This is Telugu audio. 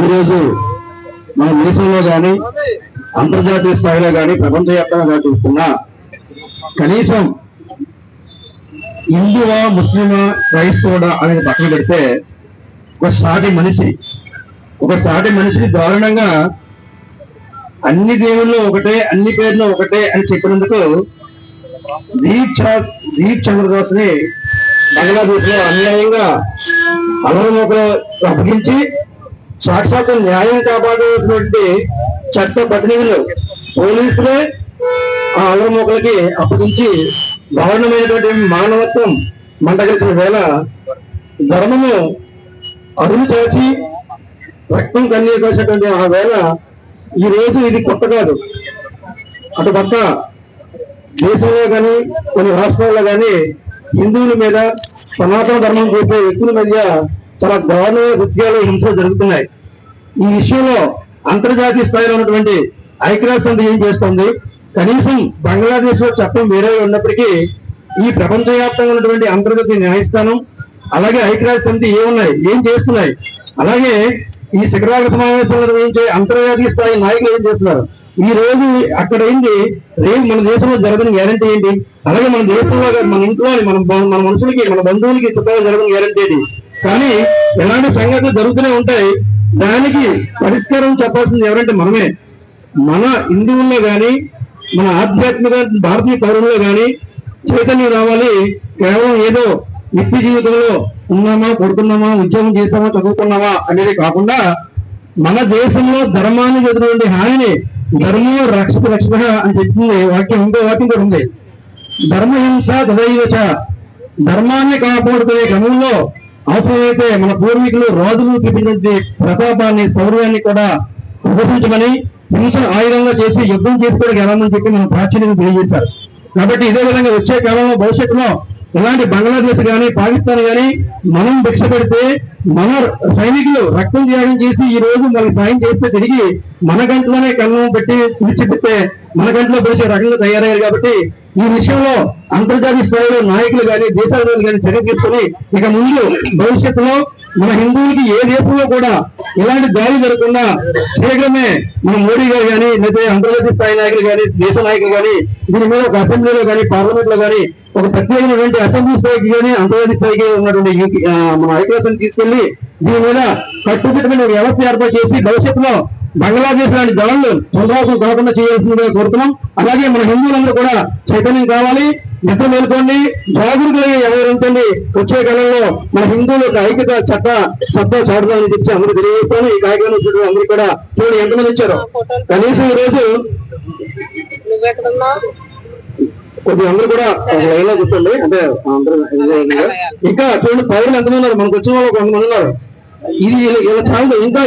ఈరోజు మన దేశంలో కానీ అంతర్జాతీయ స్థాయిలో కానీ ప్రపంచవ్యాప్తంగా చూస్తున్నా కనీసం హిందువా ముస్లిమా క్రైస్తవుడా అనేది పక్కన పెడితే ఒక సాటి మనిషి దారుణంగా అన్ని దేవుళ్ళు ఒకటే అన్ని పేర్లు ఒకటే అని చెప్పినందుకు దీప్ చంద్రదాస్ ని బంగ్లాదేశ్ లో అన్యాయంగా అలరమోకలు అప్పగించి సాక్షాత్ న్యాయం కాపాడవలసినటువంటి చట్ట ప్రతినిధులు పోలీసులే ఆ అలరమోకలకి అప్పగించి దారుణమైనటువంటి మానవత్వం మంటగలిచిన వేళ ధర్మము అరులు చాచి రక్తం కన్నీరు కోసినటువంటి ఆ వేళ ఈ రోజు ఇది కొత్త కాదు. అటు పక్క దేశంలో కానీ కొన్ని రాష్ట్రాల్లో కానీ హిందువుల మీద సనాతన ధర్మం చేసే వ్యక్తుల మధ్య చాలా దారుణమైన హత్యలు హింసలు జరుగుతున్నాయి. ఈ విషయంలో అంతర్జాతీయ స్థాయిలో ఉన్నటువంటి ఐక్యరాజ్య సమితి ఏం చేస్తుంది? కనీసం బంగ్లాదేశ్ లో చట్టం వేరే ఉన్నప్పటికీ ఈ ప్రపంచవ్యాప్తంగా ఉన్నటువంటి అంతర్జాతీయ న్యాయస్థానం అలాగే ఐక్యరాజ్య సమితి ఏం చేస్తున్నాయి? అలాగే ఈ శిఖరాగ్ర సమావేశంలో నిర్వహించే అంతర్జాతీయ స్థాయి నాయకులు ఏం చేస్తున్నారు? ఈ రోజు అక్కడ ఏంటి, రేపు మన దేశంలో జరగని గ్యారంటీ ఏంటి? అలాగే మన దేశంలో మన ఇంట్లో మన మనుషులకి మన బంధువులకి చుట్టాలు జరగని గ్యారంటీ ఏంటి? కానీ ఎలాంటి సంగతులు జరుగుతూనే ఉంటాయి. దానికి పరిష్కారం చెప్పాల్సింది ఎవరంటే మనమే. మన హిందువుల్లో కానీ మన ఆధ్యాత్మిక భారతీయ పౌరుల్లో కానీ చైతన్యం రావాలి. కేవలం ఏదో నిత్య జీవితంలో ఉన్నామా, కొడుతున్నామా, ఉద్యోగం చేసామా, చదువుకున్నామా అనేది కాకుండా మన దేశంలో ధర్మాన్ని ఎదురుండే హానిని ధర్మం రక్షిత అని చెప్తుంది వాక్యం. ఇంకో వాక్యం కూడా ఉంది, ధర్మహింస తదైవచ. ధర్మాన్ని కాపాడుకునే క్రమంలో అవసరమైతే మన పూర్వీకులు రాజులు చూపించే ప్రతాపాన్ని శౌర్యాన్ని కూడా ప్రదర్శించమని హింస ఆయుధంగా చేసి యుద్ధం చేసుకోవడానికి వెళ్ళమని చెప్పి మన ప్రాచుర్యం తెలియజేశారు. కాబట్టి ఇదే విధంగా వచ్చే కాలంలో భవిష్యత్తులో ఇలాంటి బంగ్లాదేశ్ కానీ పాకిస్తాన్ కానీ మనం భిక్ష పెడితే మన సైనికులు రక్తం త్యాగం చేసి ఈ రోజు మనకి సాయం చేస్తే తిరిగి మన గంటలోనే కన్నం పెట్టి విడిచిపెట్టే మన గంటలో పిలిచే రకంగా తయారయ్యారు. కాబట్టి ఈ విషయంలో అంతర్జాతీయ స్థాయిలో నాయకులు కానీ దేశాల కానీ చర్య తీసుకుని ఇక ముందు భవిష్యత్తులో మన హిందువులకి ఏ దేశంలో కూడా ఇలాంటి దాడి జరగకుండా శీఘ్రమే మన మోడీ గారు కానీ లేదా అంతర్జాతీయ స్థాయి నాయకులు కానీ దేశ నాయకులు కానీ దీని మీద ఒక అసెంబ్లీలో కానీ పార్లమెంట్ లో కానీ ఒక ప్రత్యేకమైనటువంటి అసెంబ్లీ స్థాయికి కానీ అంతర్జాతీయ స్థాయికి ఉన్నటువంటి మన ఐక్యరాజ్యాన్ని తీసుకెళ్లి దీని మీద కట్టుదిట్టమైన వ్యవస్థ ఏర్పాటు చేసి భవిష్యత్తులో బంగ్లాదేశ్ లాంటి దళాలు పునరావృతం కాకుండా చేయాల్సిందిగా కోరుతున్నాం. అలాగే మన హిందువులందరూ కూడా చైతన్యం కావాలి, నిద్ర మేల్కోండి, జాగృతులుగా ఎవరించండి. వచ్చే కాలంలో మన హిందువుల ఐక్యత సత్తా చాటుదామని చెప్పి అందరూ తెలియజేస్తాను. ఈ కార్యక్రమం చూడండి, అందరూ కూడా చూడండి ఎంతమంది వచ్చారు. కనీసం ఈ రోజు కొద్దిగా అందరూ కూడా లైన్ లో చెప్పండి. అంటే అందరూ ఇంకా చూడండి పౌరులు ఎంతమంది ఉన్నారు, మనకు వచ్చిన వాళ్ళు కొంతమంది ఉన్నారు. ఇది ఇలా చాలు. ఇంకా